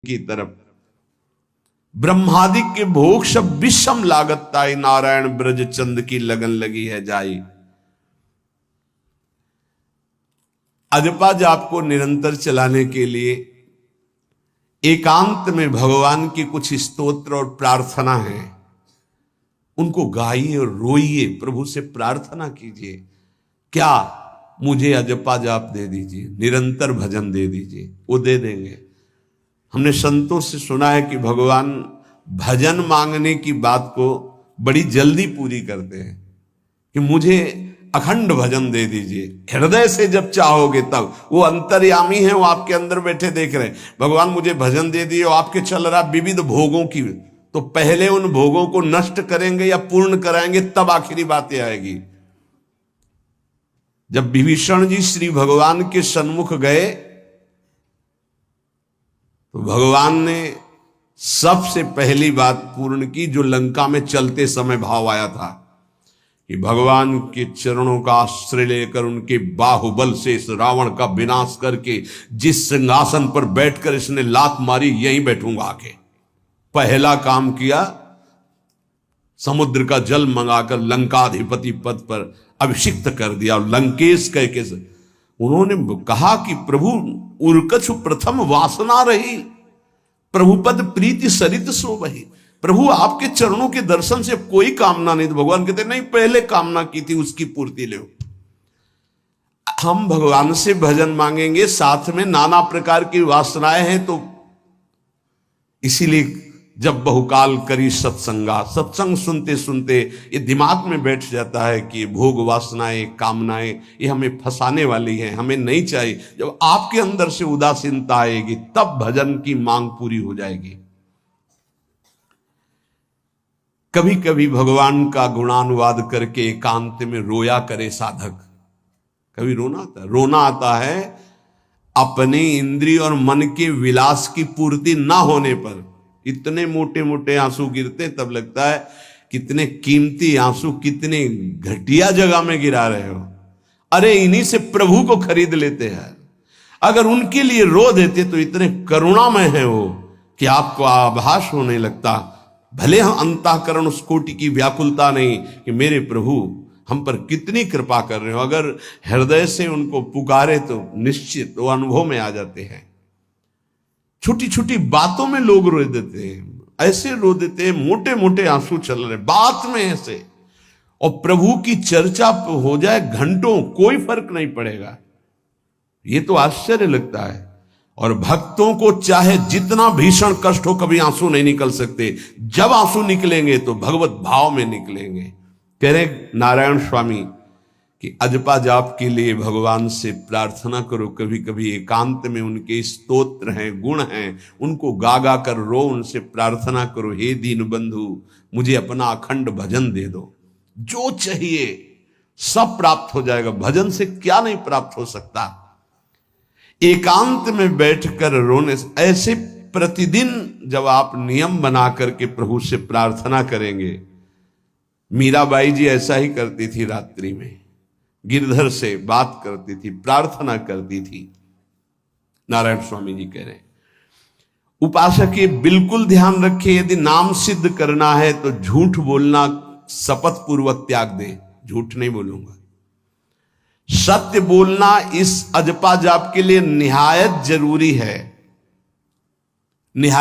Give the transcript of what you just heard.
की तरफ ब्रह्मादि के भोग सब विषम लागत ताई, नारायण ब्रज चंद की लगन लगी है जाई। अजपा जाप को निरंतर चलाने के लिए एकांत में भगवान की कुछ स्तोत्र और प्रार्थना है, उनको गाइए और रोइए, प्रभु से प्रार्थना कीजिए। क्या मुझे अजपा जाप दे दीजिए, निरंतर भजन दे दीजिए, वो दे देंगे। हमने संतों से सुना है कि भगवान भजन मांगने की बात को बड़ी जल्दी पूरी करते हैं कि मुझे अखंड भजन दे दीजिए, हृदय से जब चाहोगे तब। वो अंतर्यामी है, वो आपके अंदर बैठे देख रहे हैं। भगवान मुझे भजन दे दिए, आपके चल रहा विविध भोगों की, तो पहले उन भोगों को नष्ट करेंगे या पूर्ण कराएंगे, तब आखिरी बातें आएगी। जब विभीषण जी श्री भगवान के सन्मुख गए तो भगवान ने सबसे पहली बात पूर्ण की, जो लंका में चलते समय भाव आया था कि भगवान के चरणों का आश्रय लेकर उनके बाहुबल से इस रावण का विनाश करके जिस सिंहासन पर बैठकर इसने लात मारी, यहीं बैठूंगा आके। पहला काम किया, समुद्र का जल मंगाकर लंकाधिपति पद पर अभिषिक्त कर दिया। और लंकेश कह के उन्होंने कहा कि प्रभु उर्कछु प्रथम वासना रही, प्रभुपद प्रीति सरित सो वही। प्रभु आपके चरणों के दर्शन से कोई कामना नहीं। तो भगवान कहते नहीं, पहले कामना की थी उसकी पूर्ति ले। हम भगवान से भजन मांगेंगे, साथ में नाना प्रकार की वासनाएं हैं, तो इसीलिए जब बहुकाल करी सत्संगा, सत्संग सुनते सुनते ये दिमाग में बैठ जाता है कि भोग वासनाएं कामनाएं ये हमें फंसाने वाली हैं, हमें नहीं चाहिए। जब आपके अंदर से उदासीनता आएगी तब भजन की मांग पूरी हो जाएगी। कभी कभी भगवान का गुणानुवाद करके एकांत में रोया करे साधक। कभी रोना आता है अपने इंद्रिय और मन के विलास की पूर्ति ना होने पर। इतने मोटे मोटे आंसू गिरते, तब लगता है कितने कीमती आंसू कितने घटिया जगह में गिरा रहे हो। अरे इन्हीं से प्रभु को खरीद लेते हैं। अगर उनके लिए रो देते तो इतने करुणामय है वो कि आपको आभास होने लगता। भले हम अंतःकरण उस कोटि की व्याकुलता नहीं कि मेरे प्रभु हम पर कितनी कृपा कर रहे हो, अगर हृदय से उनको पुकारे तो निश्चित वो अनुभव में आ जाते हैं। छोटी छोटी बातों में लोग रो देते हैं, ऐसे रो देते हैं, मोटे मोटे आंसू चल रहे बात में ऐसे। और प्रभु की चर्चा हो जाए घंटों, कोई फर्क नहीं पड़ेगा। ये तो आश्चर्य लगता है। और भक्तों को चाहे जितना भीषण कष्ट हो, कभी आंसू नहीं निकल सकते। जब आंसू निकलेंगे तो भगवत भाव में निकलेंगे। कह रहे नारायण स्वामी कि अजपा जाप के लिए भगवान से प्रार्थना करो। कभी कभी एकांत में उनके स्तोत्र हैं, गुण हैं, उनको गा गा कर रो, उनसे प्रार्थना करो, हे दीन बंधु मुझे अपना अखंड भजन दे दो। जो चाहिए सब प्राप्त हो जाएगा। भजन से क्या नहीं प्राप्त हो सकता। एकांत में बैठकर रोने से, ऐसे प्रतिदिन जब आप नियम बना करके प्रभु से प्रार्थना करेंगे। मीराबाई जी ऐसा ही करती थी, रात्रि में गिरधर से बात करती थी, प्रार्थना करती थी। नारायण स्वामी जी कह रहे हैं उपासक ये बिल्कुल ध्यान रखे, यदि नाम सिद्ध करना है तो झूठ बोलना शपथ पूर्वक त्याग दे। झूठ नहीं बोलूंगा, सत्य बोलना इस अजपा जाप के लिए निहायत जरूरी है। निहायत